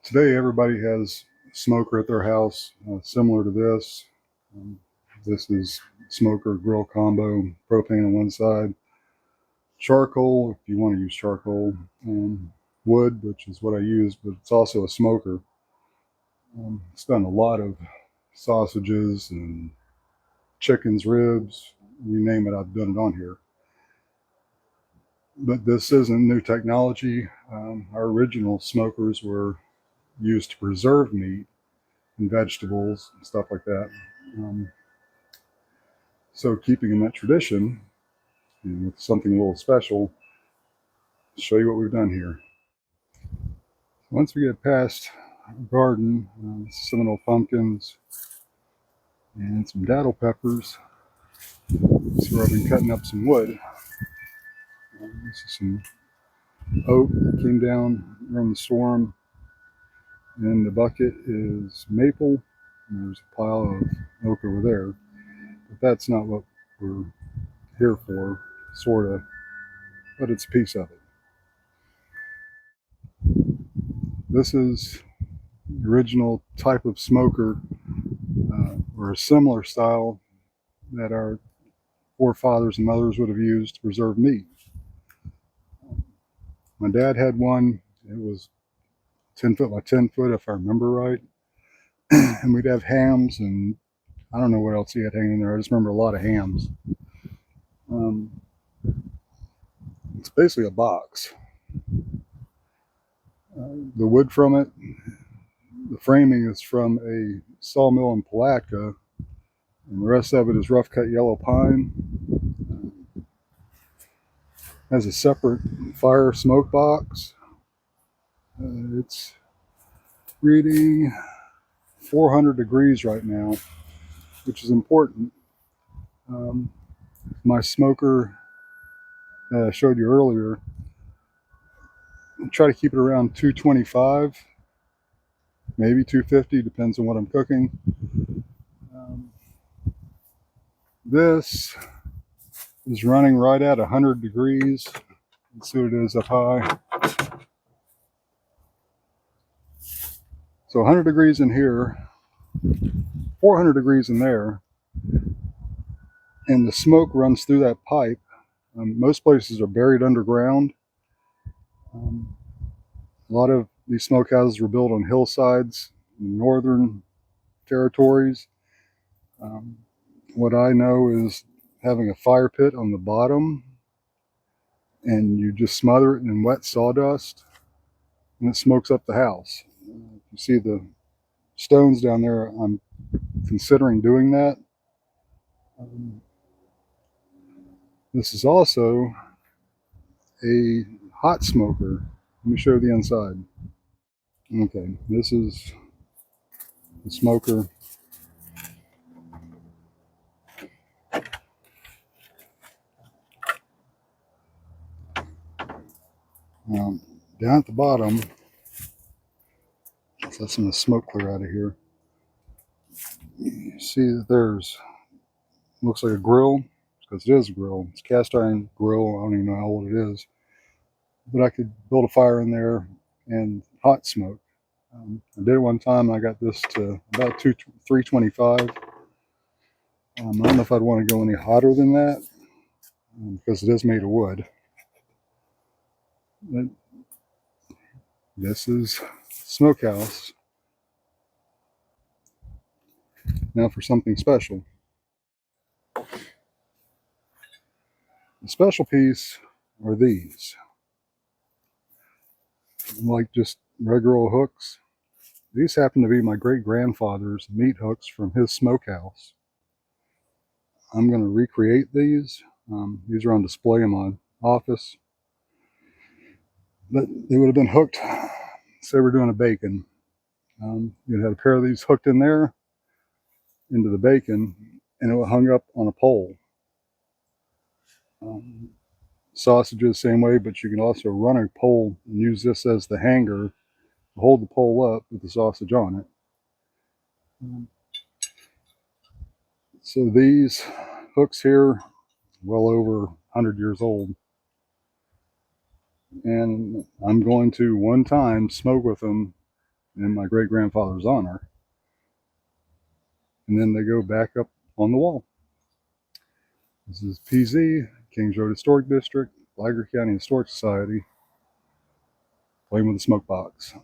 Today, everybody has a smoker at their house, similar to this. Um, this is smoker grill combo, propane on one side, charcoal if you want to use charcoal, wood, which is what I use, but it's also a smoker. It's done a lot of sausages and chickens, ribs, you name it, I've done it on here. But this isn't new technology. Our original smokers were used to preserve meat and vegetables and stuff like that. Um, so keeping in that tradition, with something a little special, I'll show you what we've done here. Once we get past our garden, some little pumpkins and some daddle peppers. That's where I've been cutting up some wood. This is some oak that came down during the storm. And the bucket is maple. And there's a pile of oak over there. But that's not what we're here for, sort of. But it's a piece of it. This is the original type of smoker, or a similar style that our forefathers and mothers would have used to preserve meat. My dad had one. It was 10 foot by 10 foot, if I remember right. And we'd have hams, and I don't know what else he had hanging in there. I just remember a lot of hams. It's basically a box. The wood from it, the framing is from a sawmill in Palatka, and the rest of it is rough cut yellow pine. Has a separate fire smoke box. It's reading 400 degrees right now, which is important. My smoker that I showed you earlier, I try to keep it around 225, maybe 250, depends on what I'm cooking. This is running right at 100 degrees. Let's see what it is up high. So 100 degrees in here, 400 degrees in there, and the smoke runs through that pipe. Most places are buried underground. A lot of these smokehouses were built on hillsides in northern territories. What I know is having a fire pit on the bottom, and you just smother it in wet sawdust, and it smokes up the house. You see the stones down there. I'm considering doing that. This is also a hot smoker. Let me show you the inside. Okay, this is the smoker. Down at the bottom, let's let some of the smoke clear out of here. You see that there's, looks like a grill, because it is a grill. It's a cast iron grill. I don't even know how old it is. But I could build a fire in there and hot smoke. I did it one time, and I got this to about 325. I don't know if I'd want to go any hotter than that, because it is made of wood. But this is smokehouse. Now for something special. The special piece are these. Like just regular old hooks. These happen to be my great-grandfather's meat hooks from his smokehouse. I'm going to recreate these. These are on display in my office. But they would have been hooked, say we're doing a bacon. You'd have a pair of these hooked in there into the bacon, and it was hung up on a pole. Sausages, same way, but you can also run a pole and use this as the hanger to hold the pole up with the sausage on it. So these hooks here, well over 100 years old. And I'm going to one time smoke with them in my great-grandfather's honor. And then they go back up on the wall. This is PZ, Kings Road Historic District, Flagler County Historic Society, playing with the smoke box.